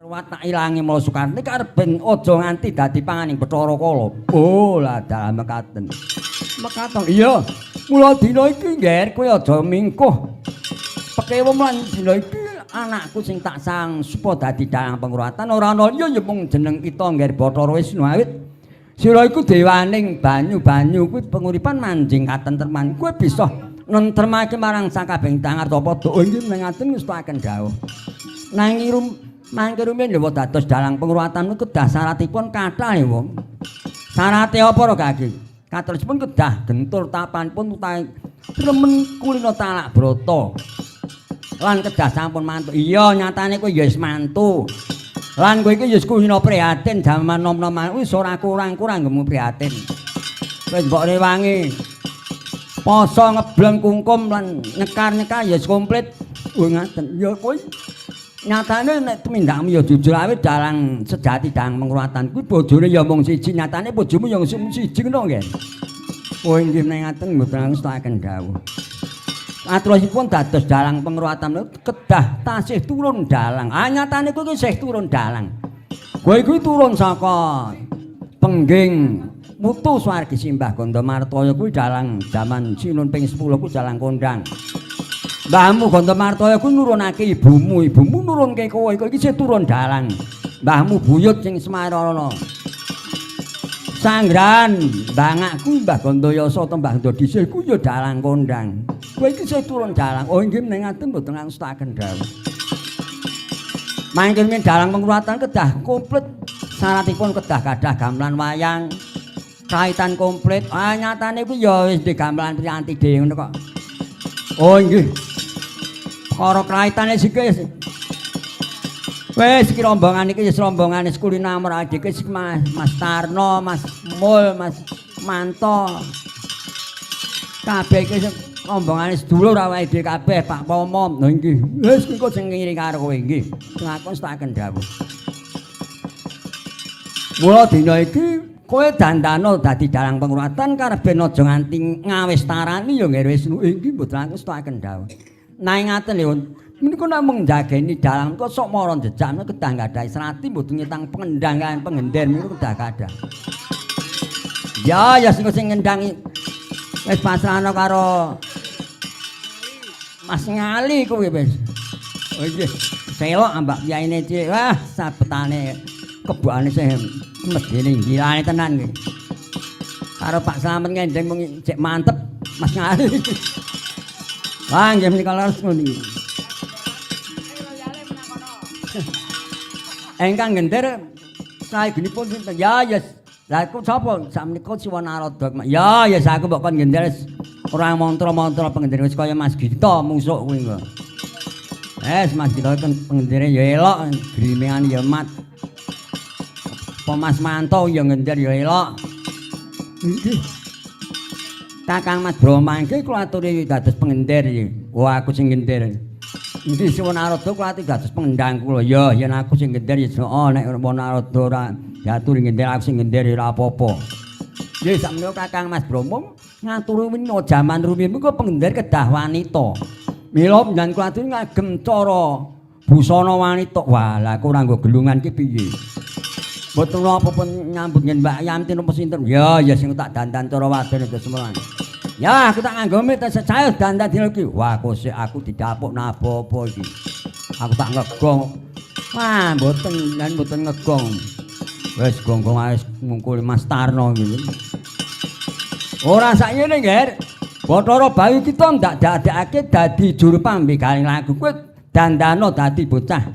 Watak ilangi Mula Sukarni karep ben aja nganti dadi panganing Bathara Kala. Oh, lah dalam mekaten. Mekaten. Iya. Mula dina iki ngger kowe aja mingkuh. Pekewo lan dina iki anakku sing tak sang supaya dadi dalang penguratan ora ana liya ya mung jeneng kita ngger Bathara Wisnu awit sira iku dewaning banyu-banyu kuwi penguripan manjing katentreman. Kowe bisa nentremake marang sakabehing tangar apa doa iki mengaten ngustakaken dawuh. Nanging mangke rumiyin lho dados dalang penguratan kedah syaratipun kathah ya wong. Syarate apa ro Kaki? Katerusipun kedah gentur tapanipun utahe remen kulina talak brata. Lan kedah sampun mantu. Iya nyatane kowe ya wis mantu. Lan kowe iki ya wis kulina prihatin jaman nom-noman wis ora kurang-kurang ngemu prihatin. Wis mbok rewangi. Poso ngebleng kungkum lan nyekar-nyekar ya wis komplit. Oh ngaten. Ya kowe nyatane nek tumindakmu ya jujur awit dalang sejati dalang penguratan kuwi bojone ya mung siji nyatane bojomu ya mung siji ngono nggih. Oh nggih ngaten mboten ngestakaken dawuh. Aturipun dados dalang penguratan kedah tasih turun dalang. Ah nyatane kuwi isih turun dalang. Kowe kuwi turun saka pengging mutu swargi simbah Gandamartaya kuwi dalang jaman Sinun ping 10 kuwi dalang kondang. Mbahmu Gandamartaya kuwi nurunake ibumu nurunke kowe iki isih turun dalang. Mbahmu buyut sing Semarana. Sanggran mbangakku Mbah Gandayasa utawa Mbah Ndadisih kuwi ya dalang kondang. Kowe iki isih turun dalang. Oh nggih mengaten mboten ngastakaken dawuh. Mangke men dalang penguratan kedah komplit. Syaratipun kedah gadah gamelan wayang. Kaitan komplit. Ah nyatane kuwi ya wis di gamelan priyanti dhewe ngono kok. Oh nggih. Karo kraitane sik wis iki rombongan iki wis rombongane Kulina Amra iki Mas Tarno, Mas Mul, Mas Manto. Kabeh iki rombongane sedulur awake dhewe kabeh Pak Pomo. Lha nggih. Wis engko sing ngiring karo kowe nggih. Ngakon stakaken dawuh. Mula dina iki kowe dandana dadi dalang penguratan karep ben aja nganti ngawis tarani ya nggih wis nggih mboten aku stakaken dawuh. Nanging ngaten lho, menika namung njageni dalang kok sok mara jejakne kedah nggadahi serati mboten nyetang pengendangan pengender niku kedah kadah. Ya sing ngendangi wis pasrahno karo Mas Ngali kuwi wis. Oh nggih, selok ambak yaine cek. Wah, sabetane kebukane sing medene ngilane tenan nggih. Karo Pak Slamet ngendeng mung cek mantep Mas Ngali. Wah, nggih menika leres ngono iki. Engkang gender saegenipun sinten? Ya, lha iku sapa? Sakmenika Siwa Narada. Ya, aku mbok kon gender ora mantra-mantra pengender wis kaya Mas Gita musuk kuwi kok. Mas Gita kan pengendere ya elok, grimingan ya mat. Apa Mas Manto ya gender ya elok. Nggih. Kakang Mas Brahma iki kula aturi dados pengender iki. Wah, aku sing gender. Iki Siwa Narada kula aturi dados pengendang kula. Ya, yen aku sing gender ya nek Siwa Narada ora diaturi gender aku sing gender ora apa-apa. Nggih, sakmenika Kakang Mas Brahma ngaturi wina jaman rumiyin kok pengender kedah wanita. Mila panjenengan kula aturi ngagem cara busana wanita. Wah, lah aku ora nggo gelungan ki piye? Mboten apa-apa nyambut ngen Mbak Yanti napa sinten? Ya sing tak dandan cara wadon itu semono. Ya aku tak nganggo mit secair dandan dina iki. Wah kosek aku didapuk napa-apa iki. Aku tak ngegong. Wah mboten ngegong. Wis gong-gong ae ngungkul Mas Tarno iki. Ora sakjane nggih. Bathara Bayu kita ndak dadekake dadi juru pambigaling lagu. Kowe dandana dadi bocah